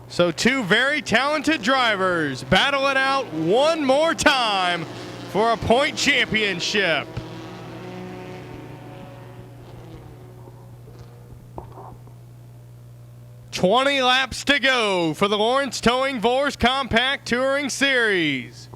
So two very talented drivers battle it out one more time for a point championship. "20 laps to go for the Lawrence Towing Vore's Compact Touring Series.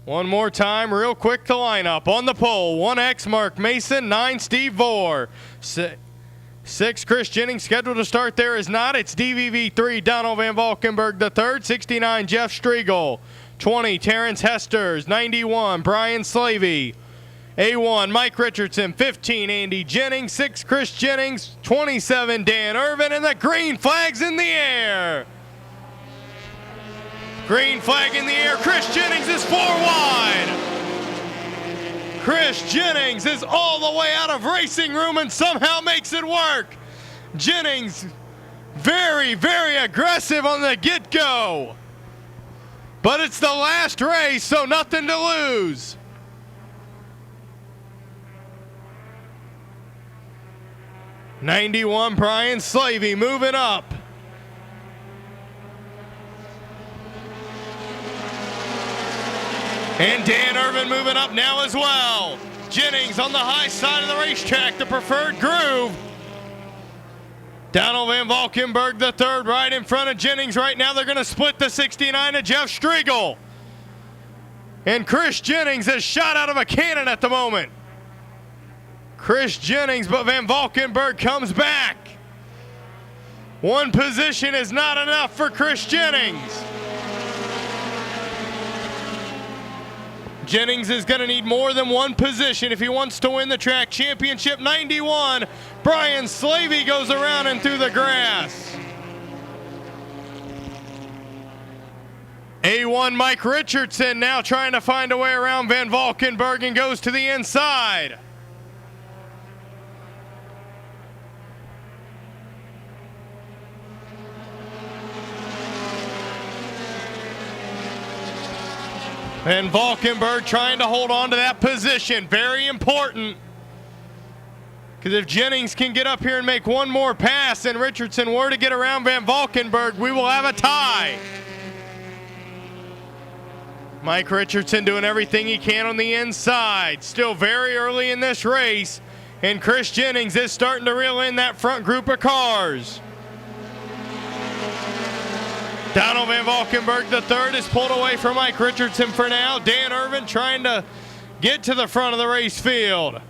One more time, real quick, the lineup. On the pole, 1X Mark Mason, 9 Steve Vore. 6 Chris Jennings scheduled to start there is not. It's DVV3 Donald Van Valkenburg III, 69 Jeff Striegel, 20 Terrence Hesters, 91 Brian Slavey, A1 Mike Richardson, 15 Andy Jennings, 6 Chris Jennings, 27 Dan Irvin, and the green flag's in the air. Green flag in the air. Chris Jennings is 4 wide. Chris Jennings is all the way out of racing room and somehow makes it work. Jennings very, very aggressive on the get-go. But it's the last race, so nothing to lose. '91 Brian Slavey moving up. And Dan Irvin moving up now as well. Jennings on the high side of the racetrack, the preferred groove. Donald Van Valkenburg III right in front of Jennings right now. They're going to split the 69 to Jeff Striegel. And Chris Jennings is shot out of a cannon at the moment. Chris Jennings, but Van Valkenburg comes back. One position is not enough for Chris Jennings. Jennings is going to need more than one position if he wants to win the track championship. 91, Brian Slavey goes around and through the grass. A1 Mike Richardson now trying to find a way around Van Valkenburg and goes to the inside. Van Valkenburg trying to hold on to that position. Very important. Because if Jennings can get up here and make one more pass and Richardson were to get around Van Valkenburg, we will have a tie. Mike Richardson doing everything he can on the inside. Still very early in this race. And Chris Jennings is starting to reel in that front group of cars. Donald Van Valkenburg III is pulled away from Mike Richardson for now. Dan Irvin trying to get to the front of the race field.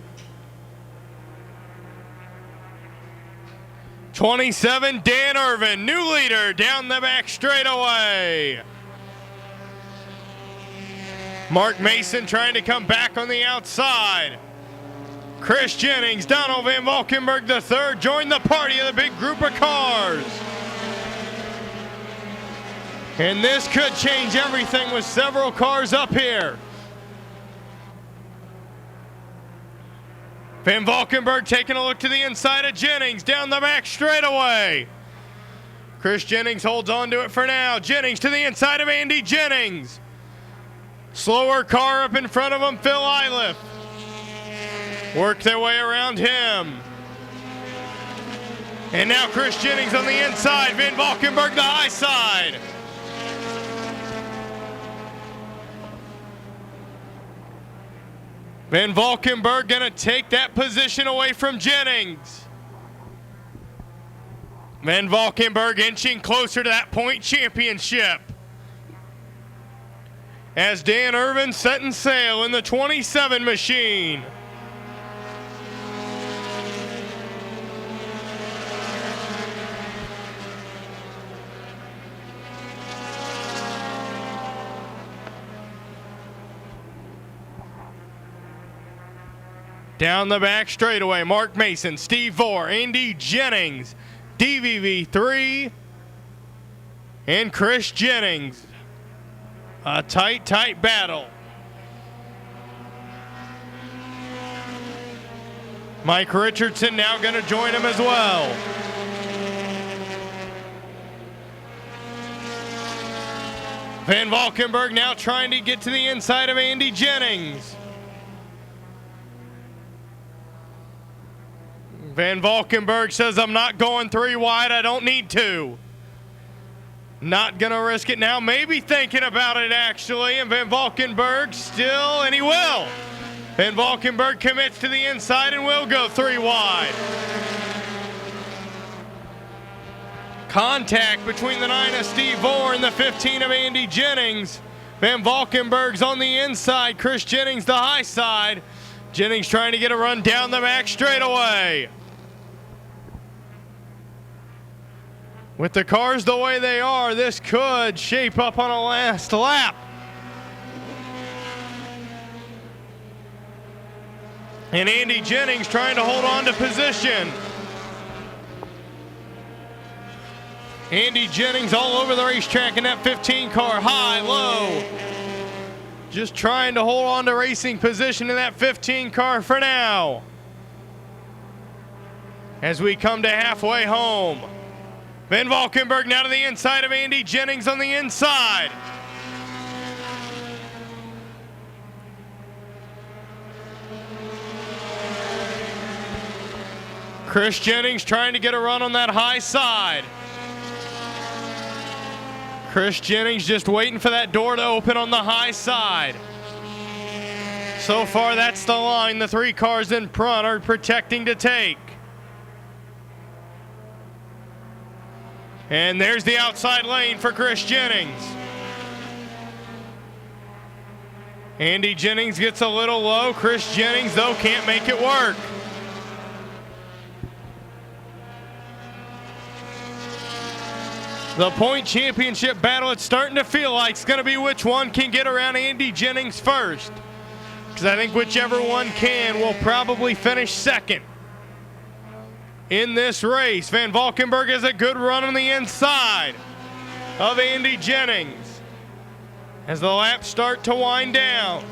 27, Dan Irvin, new leader down the back straightaway. Mark Mason trying to come back on the outside. Chris Jennings, Donald Van Valkenburg III join the party of the big group of cars. And this could change everything with several cars up here. Van Valkenburg taking a look to the inside of Jennings, down the back straightaway. Chris Jennings holds on to it for now. Jennings to the inside of Andy Jennings. Slower car up in front of him, Phil Iliff. Work their way around him. And now Chris Jennings on the inside, Van Valkenburg the high side. Van Valkenburg going to take that position away from Jennings. Van Valkenburg inching closer to that point championship. As Dan Irvin setting sail in the 27 machine. Down the back straightaway, Mark Mason, Steve Vore, Andy Jennings, DVV3, and Chris Jennings. A tight, tight battle. Mike Richardson now going to join him as well. Van Valkenburg now trying to get to the inside of Andy Jennings. Van Valkenburg says, I'm not going 3 wide, I don't need to. Not gonna risk it now, maybe thinking about it actually, and Van Valkenburg still, and he will. Van Valkenburg commits to the inside and will go 3 wide. Contact between the 9 of Steve Vore and the 15 of Andy Jennings. Van Valkenburg's on the inside, Chris Jennings the high side. Jennings trying to get a run down the back straightaway. With the cars the way they are, this could shape up on a last lap. And Andy Jennings trying to hold on to position. Andy Jennings all over the racetrack in that 15 car, high, low. Just trying to hold on to racing position in that 15 car for now. As we come to halfway home. Van Valkenburg now to the inside of Andy Jennings on the inside. Chris Jennings trying to get a run on that high side. Chris Jennings just waiting for that door to open on the high side. So far, that's the line. The 3 cars in front are protecting to take. And there's the outside lane for Chris Jennings. Andy Jennings gets a little low. Chris Jennings, though, can't make it work. The point championship battle, it's starting to feel like it's going to be which one can get around Andy Jennings first. Because I think whichever one can will probably finish second in this race. Van Valkenburg has a good run on the inside of Andy Jennings as the laps start to wind down.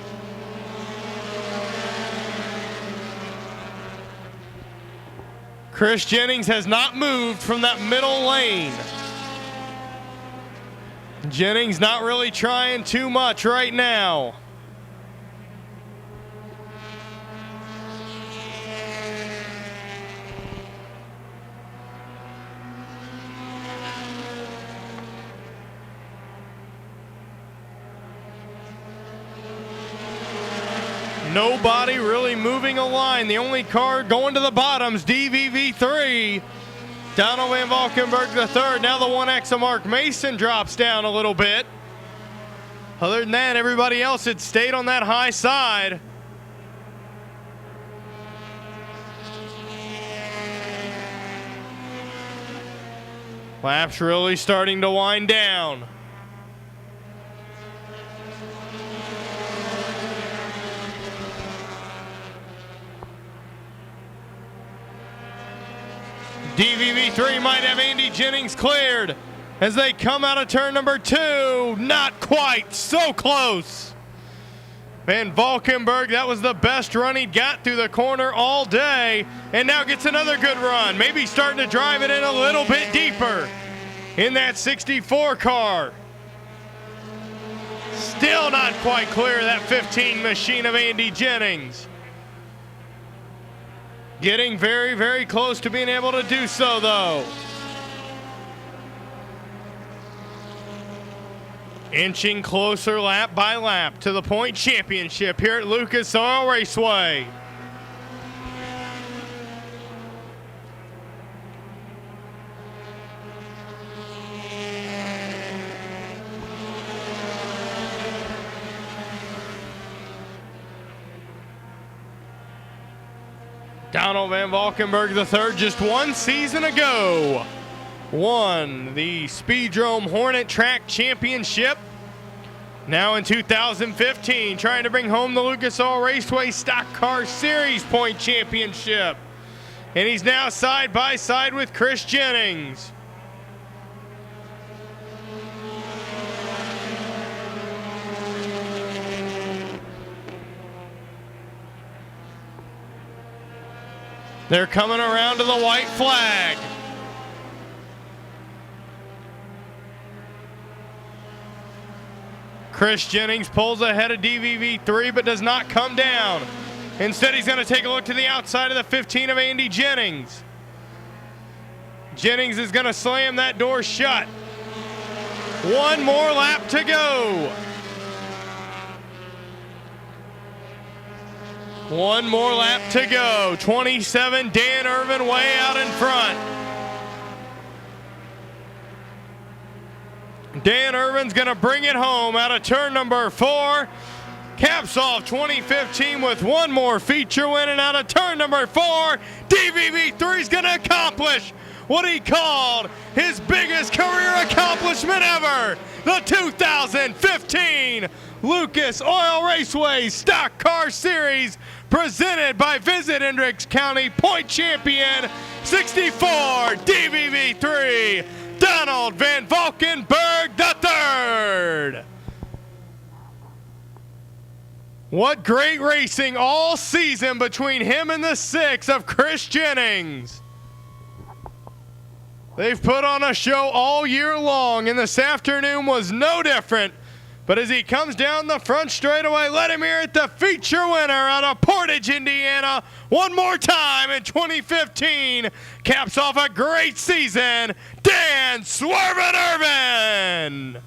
Chris Jennings has not moved from that middle lane. Jennings not really trying too much right now. Nobody really moving a line. The only car going to the bottom's DVV3. Donald Van Valkenburg the third. Now the 1X of Mark Mason drops down a little bit. Other than that, everybody else had stayed on that high side. Laps really starting to wind down. DVV3 might have Andy Jennings cleared as they come out of turn number 2. Not quite, so close. Van Valkenburg, that was the best run he got through the corner all day, and now gets another good run. Maybe starting to drive it in a little bit deeper in that 64 car. Still not quite clear of that 15 machine of Andy Jennings. Getting very, very close to being able to do so, though. Inching closer lap by lap to the point championship here at Lucas Oil Raceway. Donald Van Valkenburg III just one season ago won the Speedrome Hornet Track Championship. Now in 2015, trying to bring home the Lucas Oil Raceway Stock Car Series Point Championship. And he's now side by side with Chris Jennings. They're coming around to the white flag. Chris Jennings pulls ahead of DVV3 but does not come down. Instead, he's going to take a look to the outside of the 15 of Andy Jennings. Jennings is going to slam that door shut. One more lap to go. One more lap to go. 27, Dan Irvin way out in front. Dan Irvin's going to bring it home out of turn number 4. Caps off 2015 with one more feature win, and out of turn number 4, DVV3 is going to accomplish what he called his biggest career accomplishment ever, the 2015 Lucas Oil Raceway Stock Car Series, presented by Visit Hendricks County Point Champion 64 DVV3, Donald Van Valkenburg III. What great racing all season between him and the 6 of Chris Jennings. They've put on a show all year long, and this afternoon was no different. But as he comes down the front straightaway, let him hear it, the feature winner out of Portage, Indiana, one more time in 2015. Caps off a great season, Dan Swervin' Irvin.